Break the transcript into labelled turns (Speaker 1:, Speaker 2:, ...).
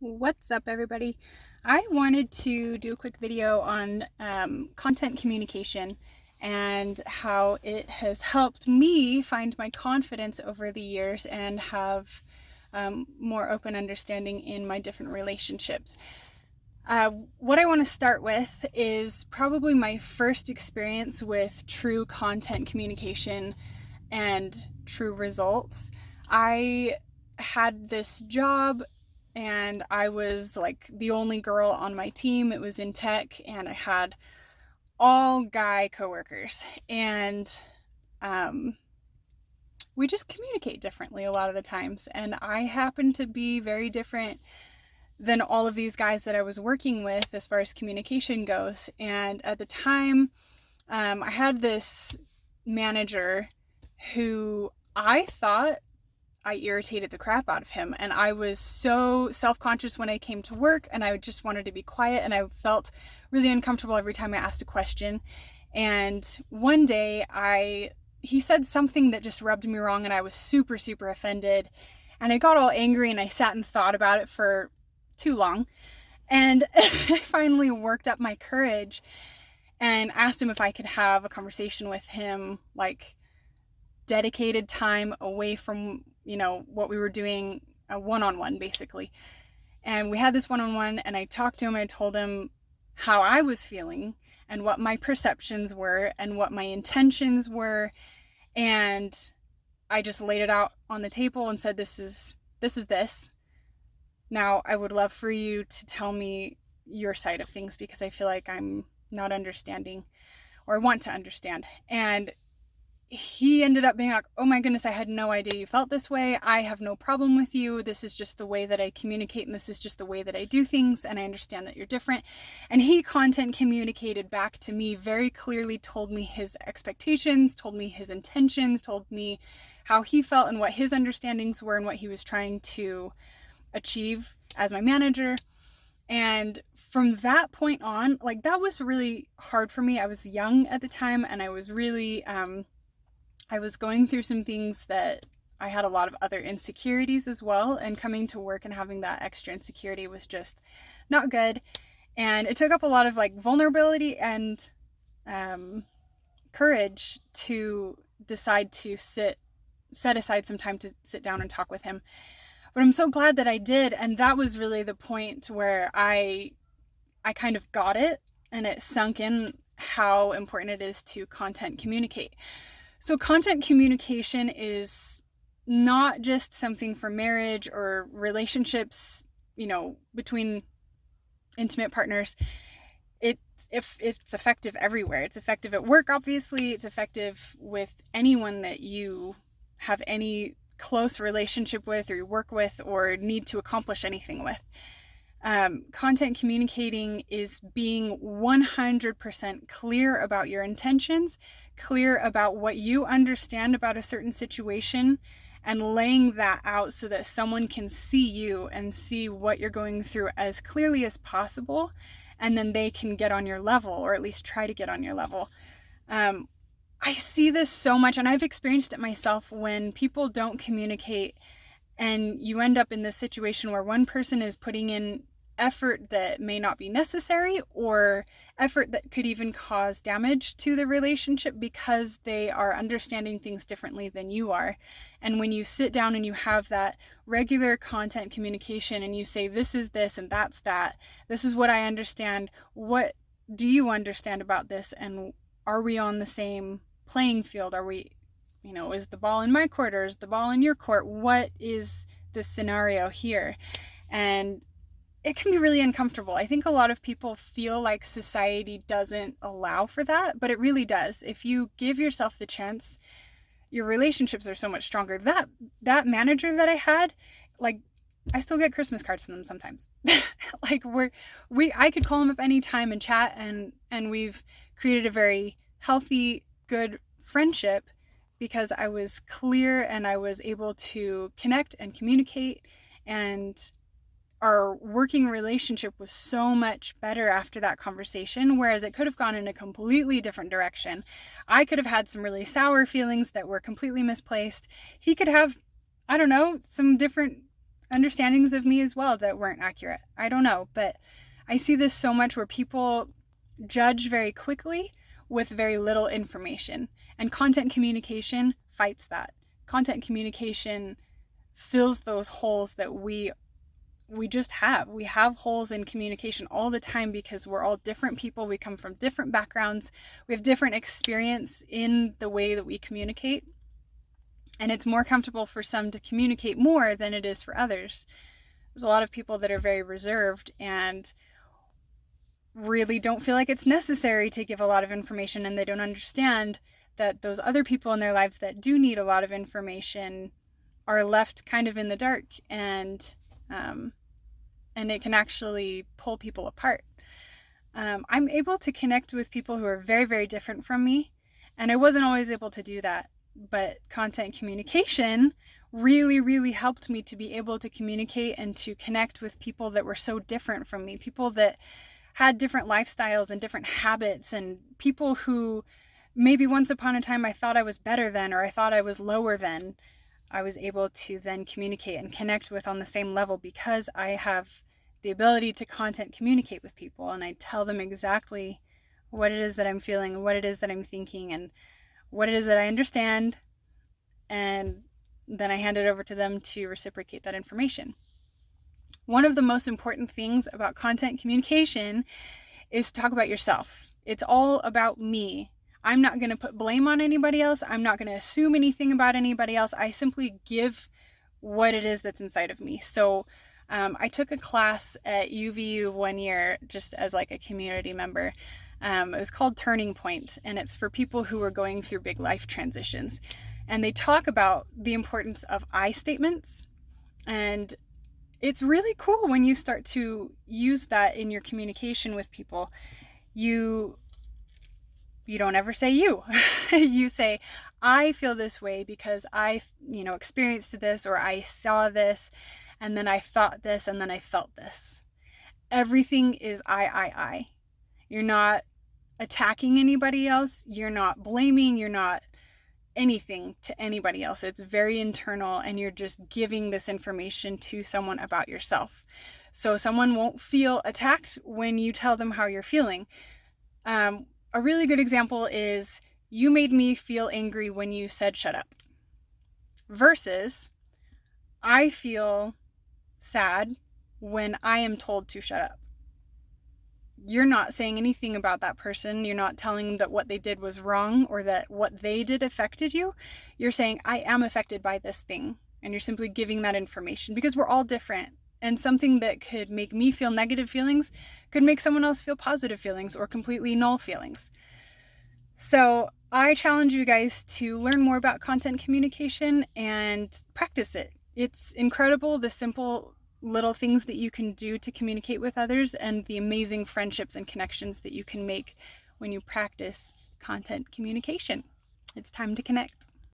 Speaker 1: What's up, everybody? I wanted to do a quick video on content communication and how it has helped me find my confidence over the years and have more open understanding in my different relationships. What I want to start with is probably my first experience with true content communication and true results. I had this job and I was like the only girl on my team. It was in tech, and I had all guy coworkers, and um, we just communicate differently a lot of the times. And I happen to be very different than all of these guys that I was working with as far as communication goes. And at the time, I had this manager who I thought I irritated the crap out of him. And I was so self-conscious when I came to work, and I just wanted to be quiet, and I felt really uncomfortable every time I asked a question. And one day he said something that just rubbed me wrong, and I was super, super offended. And I got all angry, and I sat and thought about it for too long. And I finally worked up my courage and asked him if I could have a conversation with him, like dedicated time away from, what we were doing, a one-on-one basically. And we had this one-on-one, and I talked to him, and I told him how I was feeling and what my perceptions were and what my intentions were. And I just laid it out on the table and said, this is this. Now, I would love for you to tell me your side of things, because I feel like I'm not understanding, or I want to understand. And he ended up being like, oh my goodness, I had no idea you felt this way. I have no problem with you. This is just the way that I communicate, and this is just the way that I do things, and I understand that you're different. And he content communicated back to me very clearly, told me his expectations, told me his intentions, told me how he felt and what his understandings were and what he was trying to achieve as my manager. And from that point on, like, that was really hard for me. I was young at the time, and I was really I was going through some things that I had a lot of other insecurities as well, and coming to work and having that extra insecurity was just not good. And it took up a lot of like vulnerability and courage to decide to set aside some time to sit down and talk with him. But I'm so glad that I did, and that was really the point where I kind of got it, and it sunk in how important it is to content communicate. So content communication is not just something for marriage or relationships, between intimate partners. It's effective everywhere. It's effective at work, obviously. It's effective with anyone that you have any close relationship with, or you work with, or need to accomplish anything with. Content communicating is being 100% clear about your intentions, clear about what you understand about a certain situation, and laying that out so that someone can see you and see what you're going through as clearly as possible, and then they can get on your level, or at least try to get on your level. I see this so much, and I've experienced it myself, when people don't communicate, and you end up in this situation where one person is putting in effort that may not be necessary, or effort that could even cause damage to the relationship, because they are understanding things differently than you are. And when you sit down and you have that regular content communication, and you say, this is this and that's that, this is what I understand, what do you understand about this, and are we on the same playing field? Are we, is the ball in my court, or is the ball in your court? What is the scenario here? And it can be really uncomfortable. I think a lot of people feel like society doesn't allow for that, but it really does. If you give yourself the chance, your relationships are so much stronger. That manager that I had, like, I still get Christmas cards from them sometimes. Like, I could call him up anytime and chat, and we've created a very healthy, good friendship, because I was clear and I was able to connect and communicate, and our working relationship was so much better after that conversation, whereas it could have gone in a completely different direction. I could have had some really sour feelings that were completely misplaced. He could have, I don't know, some different understandings of me as well that weren't accurate. I don't know, but I see this so much where people judge very quickly with very little information. And content communication fights that. Content communication fills those holes that we just have. We have holes in communication all the time because we're all different people. We come from different backgrounds. We have different experience in the way that we communicate. And it's more comfortable for some to communicate more than it is for others. There's a lot of people that are very reserved and really don't feel like it's necessary to give a lot of information, and they don't understand that those other people in their lives that do need a lot of information are left kind of in the dark, and it can actually pull people apart. I'm able to connect with people who are very, very different from me, and I wasn't always able to do that. But content communication really, really helped me to be able to communicate and to connect with people that were so different from me, people that had different lifestyles and different habits, and people who maybe once upon a time I thought I was better than, or I thought I was lower than. I was able to then communicate and connect with on the same level because I have the ability to content communicate with people, and I tell them exactly what it is that I'm feeling, what it is that I'm thinking, and what it is that I understand, and then I hand it over to them to reciprocate that information. One of the most important things about content communication is to talk about yourself. It's all about me. I'm not going to put blame on anybody else. I'm not going to assume anything about anybody else. I simply give what it is that's inside of me. So I took a class at UVU one year just as like a community member. It was called Turning Point, and it's for people who are going through big life transitions. And they talk about the importance of I statements, and it's really cool when you start to use that in your communication with people. You don't ever say you. You say, I feel this way because I, experienced this, or I saw this, and then I thought this, and then I felt this. Everything is I. You're not attacking anybody else. You're not blaming. You're not anything to anybody else. It's very internal, and you're just giving this information to someone about yourself. So someone won't feel attacked when you tell them how you're feeling. A really good example is, you made me feel angry when you said shut up, versus I feel sad when I am told to shut up. You're not saying anything about that person. You're not telling them that what they did was wrong or that what they did affected you. You're saying, I am affected by this thing. And you're simply giving that information because we're all different. And something that could make me feel negative feelings could make someone else feel positive feelings or completely null feelings. So I challenge you guys to learn more about content communication and practice it. It's incredible, the simple little things that you can do to communicate with others, and the amazing friendships and connections that you can make when you practice content communication. It's time to connect.